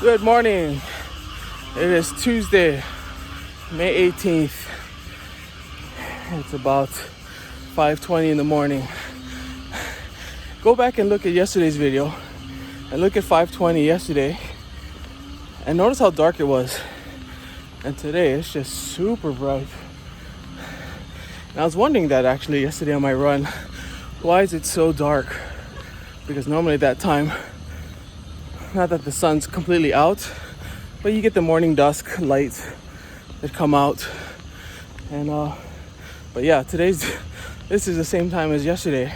Good morning. It is Tuesday, May 18th. It's about 5:20 in the morning. Go back and look at yesterday's video and look at 5:20 yesterday and notice how dark it was. And today it's just super bright. And I was wondering that actually yesterday on my run, why is it so dark? Because normally at that time, not that the sun's completely out, but you get the morning dusk lights that come out. And but yeah, this is the same time as yesterday,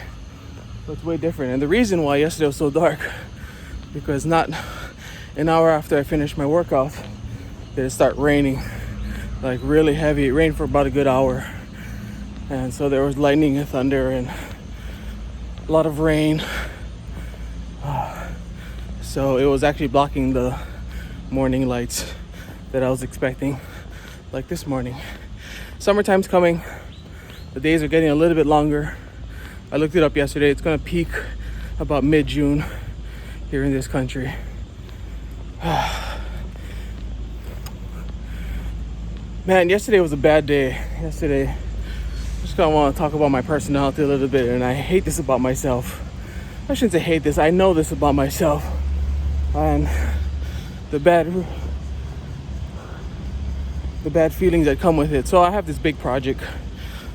but it's way different. And the reason why yesterday was so dark, because not an hour after I finished my workout did it start raining, like really heavy. It rained for about a good hour, and so there was lightning and thunder and a lot of rain. So it was actually blocking the morning lights that I was expecting, like this morning. Summertime's coming. The days are getting a little bit longer. I looked it up yesterday. It's gonna peak about mid-June here in this country. Man, yesterday was a bad day. Yesterday, I just kind of want to talk about my personality a little bit, and I hate this about myself. I shouldn't say hate this. I know this about myself. And the bad feelings that come with it. So I have this big project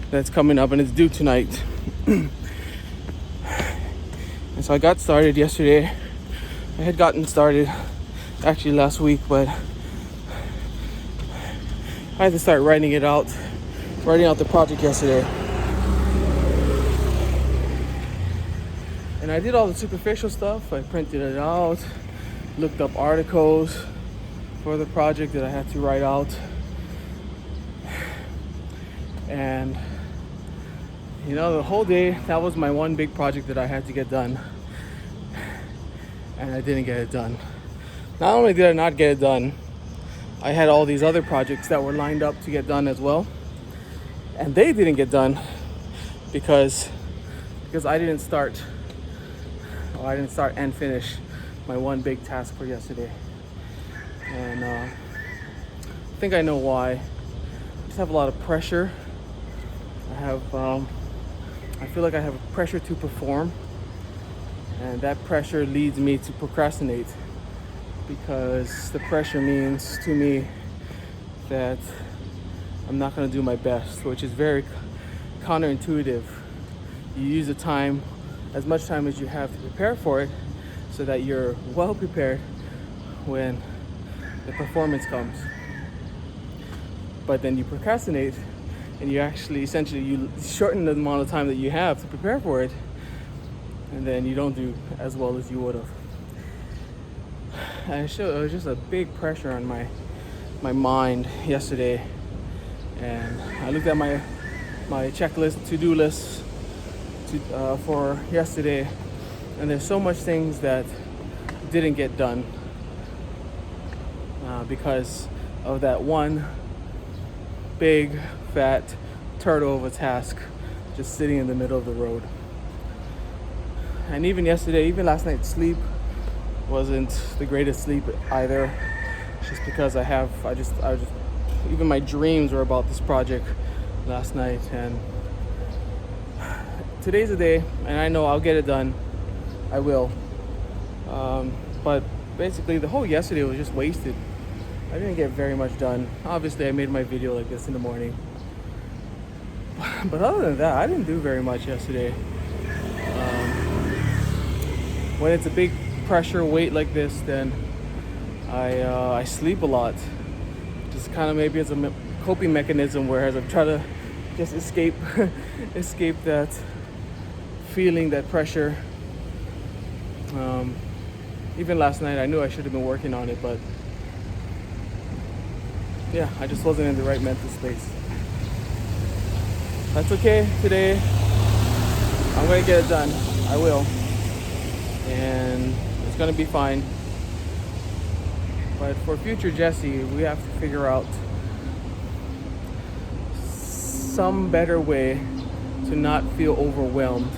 that's coming up and it's due tonight. And so I got started yesterday. I had gotten started actually last week, but I had to start writing out the project yesterday. And I did all the superficial stuff. I printed it out, looked up articles for the project that I had to write out. And you know, the whole day, that was my one big project that I had to get done. And I didn't get it done. Not only did I not get it done, I had all these other projects that were lined up to get done as well. And they didn't get done because I didn't start and finish my one big task for yesterday. And I think I know why. I just have a lot of pressure. I feel like I have pressure to perform, and that pressure leads me to procrastinate, because the pressure means to me that I'm not going to do my best, which is very counterintuitive. You use the time, as much time as you have to prepare for it, so that you're well prepared when the performance comes. But then you procrastinate, and you actually essentially you shorten the amount of time that you have to prepare for it, and then you don't do as well as you would have. And it was just a big pressure on my mind yesterday, and I looked at my checklist, to-do list for yesterday, and there's so much things that didn't get done because of that one big fat turtle of a task just sitting in the middle of the road. And even last night's sleep wasn't the greatest sleep either, just because even my dreams were about this project last night. And today's the day, and I know I'll get it done. I will. But basically the whole yesterday was just wasted. I didn't get very much done. Obviously I made my video like this in the morning, but other than that, I didn't do very much yesterday. When it's a big pressure weight like this, then I sleep a lot. Just kind of, maybe it's a coping mechanism, whereas I'm trying to just escape that feeling, that pressure. Even last night I knew I should have been working on it, but yeah, I just wasn't in the right mental space. That's okay. Today I'm gonna get it done. I will, and it's gonna be fine. But for future Jesse, we have to figure out some better way to not feel overwhelmed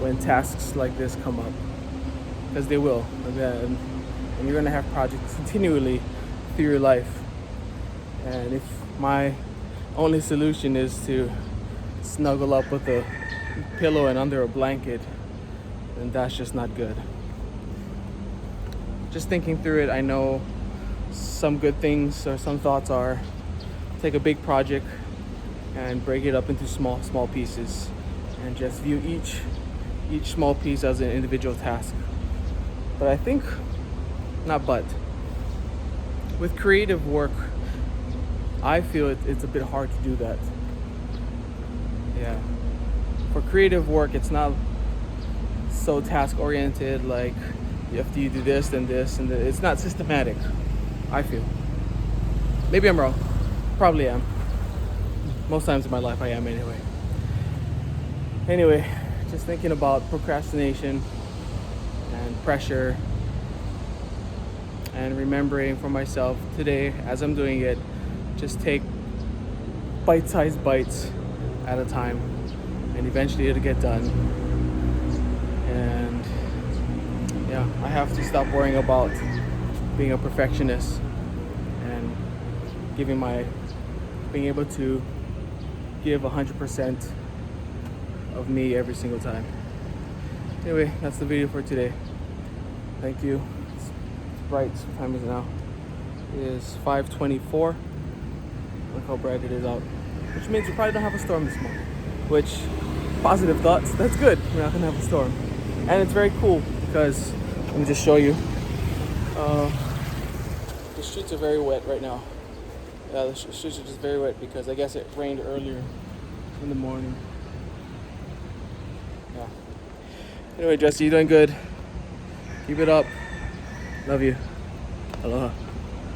when tasks like this come up, because they will. and you're gonna have projects continually through your life. And if my only solution is to snuggle up with a pillow and under a blanket, then that's just not good. Just thinking through it, I know some good things or some thoughts are take a big project and break it up into small pieces and just view each small piece as an individual task. But I think, with creative work, I feel it's a bit hard to do that. Yeah. For creative work, it's not so task oriented, like you have to do this, then this, and it's not systematic, I feel. Maybe I'm wrong. Probably am. Most times in my life I am anyway. Anyway, just thinking about procrastination and pressure, and remembering for myself today as I'm doing it, just take bite-sized bites at a time, and eventually it'll get done. And yeah, I have to stop worrying about being a perfectionist and being able to give 100% of me every single time. Anyway, that's the video for today. Thank you. It's bright. What time is it now? It is 5:24. Look how bright it is out. Which means we probably don't have a storm this month. Which, positive thoughts, that's good. We're not gonna have a storm. And it's very cool because, let me just show you. The streets are very wet right now. Yeah, the streets are just very wet because I guess it rained earlier in the morning. Yeah. Anyway, Jesse, you're doing good. Keep it up. Love you. Aloha.